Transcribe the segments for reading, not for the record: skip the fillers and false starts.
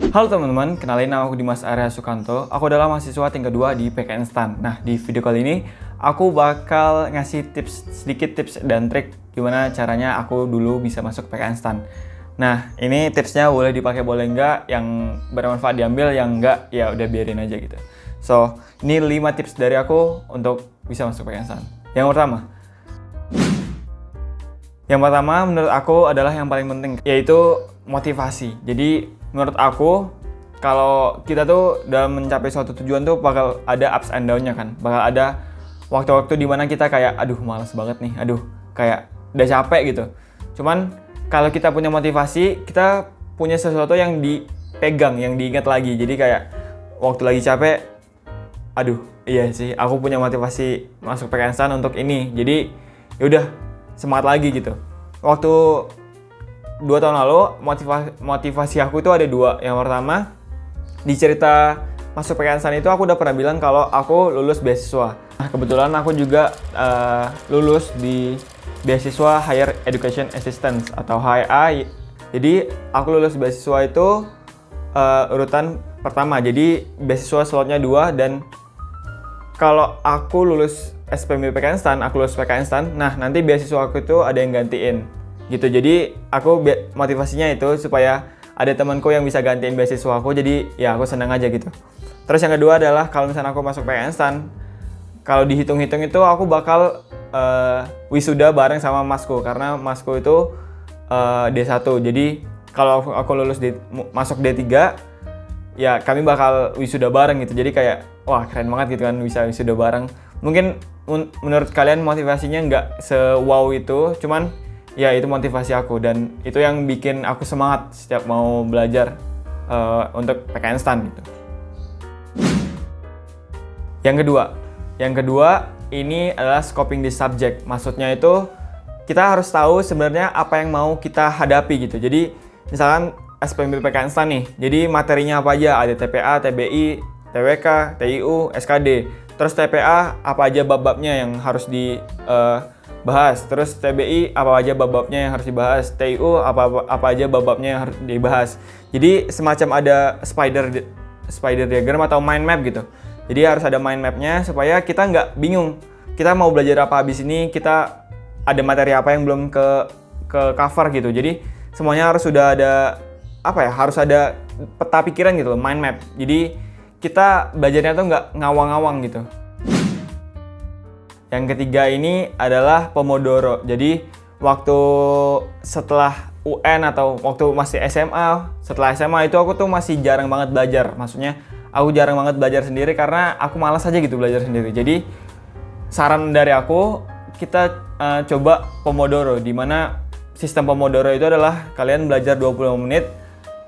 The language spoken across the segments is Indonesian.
Halo teman-teman, kenalin nama aku Dimas Arya Sukanto. Aku adalah mahasiswa tingkat 2 di PKN STAN. Nah, di video kali ini aku bakal ngasih sedikit tips dan trik gimana caranya aku dulu bisa masuk PKN STAN. Nah, ini tipsnya boleh dipakai boleh enggak, yang bermanfaat diambil, yang enggak ya udah biarin aja gitu. So, ini 5 tips dari aku untuk bisa masuk PKN STAN. Yang pertama menurut aku adalah yang paling penting, yaitu motivasi. Jadi menurut aku, kalau kita tuh dalam mencapai suatu tujuan tuh bakal ada ups and down-nya kan. Bakal ada waktu-waktu dimana kita kayak, aduh malas banget nih, aduh kayak udah capek gitu. Cuman kalau kita punya motivasi, kita punya sesuatu yang dipegang, yang diingat lagi. Jadi kayak waktu lagi capek, aduh iya sih, aku punya motivasi masuk PKN STAN untuk ini. Jadi yaudah, semangat lagi gitu. Waktu 2 tahun lalu, motivasi aku itu ada 2. Yang pertama, di cerita masuk PKN STAN itu aku udah pernah bilang kalau aku lulus beasiswa. Nah, kebetulan aku juga lulus di beasiswa Higher Education Assistance atau HEA. Jadi aku lulus beasiswa itu urutan pertama. Jadi beasiswa slotnya 2, dan kalau aku lulus SPMB PKN STAN, aku lulus PKN STAN, nah nanti beasiswa aku itu ada yang gantiin gitu. Jadi aku motivasinya itu supaya ada temanku yang bisa gantiin beasiswa aku, jadi ya aku senang aja gitu. Terus yang kedua adalah kalau misalnya aku masuk PKN STAN, kalau dihitung-hitung itu aku bakal wisuda bareng sama masku, karena masku itu D1. Jadi kalau aku lulus masuk D3, ya kami bakal wisuda bareng gitu. Jadi kayak wah keren banget gitu kan, bisa wisuda bareng. Mungkin menurut kalian motivasinya nggak se-wow itu, cuman ya itu motivasi aku, dan itu yang bikin aku semangat setiap mau belajar untuk PKN STAN gitu. Yang kedua ini adalah scoping the subject. Maksudnya itu kita harus tahu sebenarnya apa yang mau kita hadapi gitu. Jadi misalkan SPMB PKN STAN nih, jadi materinya apa aja? Ada TPA, TBI, TWK, TIU, SKD. Terus TPA apa aja bab-babnya yang harus dibahas. Terus TBI apa aja bab-babnya yang harus dibahas. TIU apa aja bab-babnya yang harus dibahas. Jadi semacam ada spider diagram atau mind map gitu. Jadi harus ada mind mapnya supaya kita nggak bingung. Kita mau belajar apa habis ini, kita ada materi apa yang belum ke cover gitu. Jadi semuanya harus sudah ada harus ada peta pikiran gitu loh, mind map. Jadi kita belajarnya tuh nggak ngawang-ngawang gitu. Yang ketiga ini adalah Pomodoro. Jadi waktu setelah UN atau waktu masih SMA, setelah SMA itu aku tuh masih jarang banget belajar. Maksudnya aku jarang banget belajar sendiri karena aku malas aja gitu belajar sendiri. Jadi saran dari aku, kita coba Pomodoro, di mana sistem Pomodoro itu adalah kalian belajar 25 menit,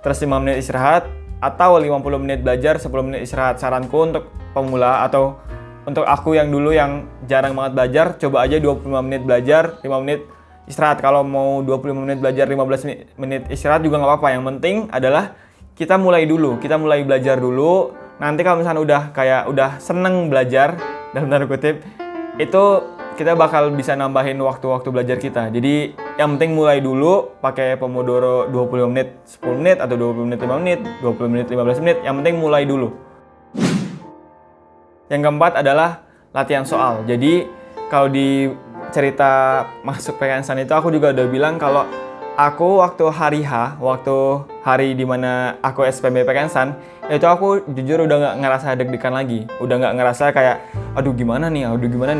terus 5 menit istirahat, atau 50 menit belajar, 10 menit istirahat. Saranku untuk pemula atau untuk aku yang dulu yang jarang banget belajar, coba aja 25 menit belajar, 5 menit istirahat. Kalau mau 25 menit belajar, 15 menit istirahat juga nggak apa-apa. Yang penting adalah kita mulai dulu, kita mulai belajar dulu. Nanti kalau misalnya udah seneng belajar, dalam tanda kutip, itu kita bakal bisa nambahin waktu-waktu belajar kita. Jadi yang penting mulai dulu pakai Pomodoro 20 menit 10 menit atau 20 menit 5 menit, 20 menit 15 menit, yang penting mulai dulu. Yang keempat adalah latihan soal. Jadi kalau di cerita masuk PKN STAN itu aku juga udah bilang kalau aku waktu hari dimana aku SPMB PKN STAN, itu aku jujur udah nggak ngerasa deg-degan lagi, udah nggak ngerasa kayak aduh gimana nih,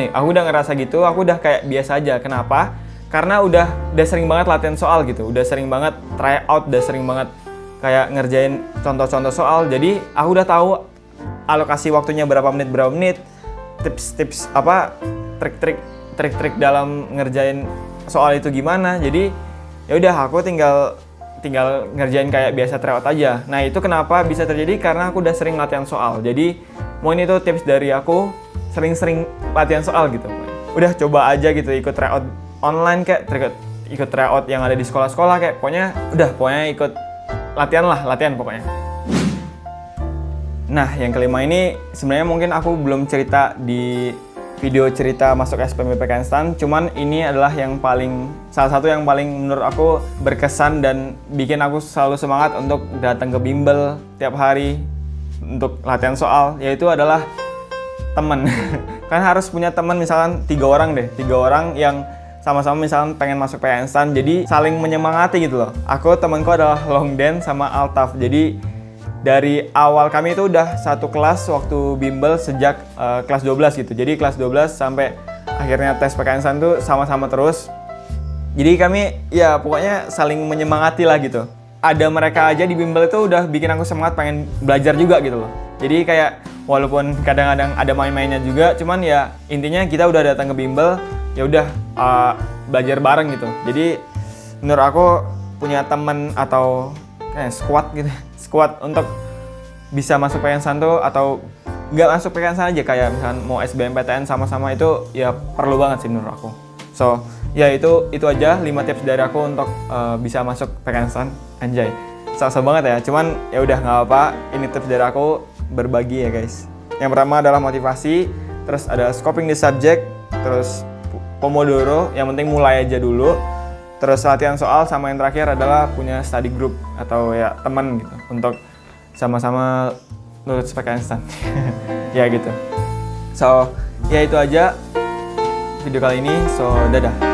aku udah ngerasa gitu, aku udah kayak biasa aja. Kenapa? Karena udah sering banget latihan soal gitu, udah sering banget try out, udah sering banget kayak ngerjain contoh-contoh soal. Jadi aku udah tahu alokasi waktunya berapa menit, tips-tips trik-trik dalam ngerjain soal itu gimana. Jadi ya udah aku tinggal ngerjain kayak biasa tryout aja. Nah itu kenapa bisa terjadi, karena aku udah sering latihan soal. Jadi mungkin itu tips dari aku, sering-sering latihan soal gitu. Udah coba aja gitu, ikut tryout online kayak ikut tryout yang ada di sekolah-sekolah, kayak pokoknya ikut latihan pokoknya. Nah yang kelima ini sebenarnya mungkin aku belum cerita di video cerita masuk SBMPTN instan, cuman ini adalah salah satu yang paling menurut aku berkesan dan bikin aku selalu semangat untuk datang ke bimbel tiap hari untuk latihan soal, yaitu adalah teman. Kan harus punya teman, misalkan 3 orang yang sama-sama misalkan pengen masuk PTN instan, jadi saling menyemangati gitu loh. Temanku adalah Longden sama Altaf, jadi dari awal kami itu udah satu kelas waktu bimbel sejak kelas 12 gitu. Jadi kelas 12 sampai akhirnya tes PTN instan tuh sama-sama terus. Jadi kami ya pokoknya saling menyemangati lah gitu. Ada mereka aja di bimbel itu udah bikin aku semangat pengen belajar juga gitu loh. Jadi kayak walaupun kadang-kadang ada main-mainnya juga, cuman ya intinya kita udah datang ke bimbel, ya udah belajar bareng gitu. Jadi menurut aku punya teman atau squad gitu, squad untuk bisa masuk PTN instan tuh, atau nggak masuk PTN instan aja, kayak misalkan mau SBMPTN sama-sama, itu ya perlu banget sih menurut aku. So ya itu aja 5 tips dari aku untuk bisa masuk PTN instan. Anjay, susah banget ya, cuman ya udah nggak apa-apa, ini tips dari aku berbagi ya guys. Yang pertama adalah motivasi, terus ada scoping the subject, terus Pomodoro, yang penting mulai aja dulu. Terus latihan soal, sama yang terakhir adalah punya study group atau ya teman gitu untuk sama-sama lulus PTN instan. Ya gitu. So, ya itu aja video kali ini. So, dadah.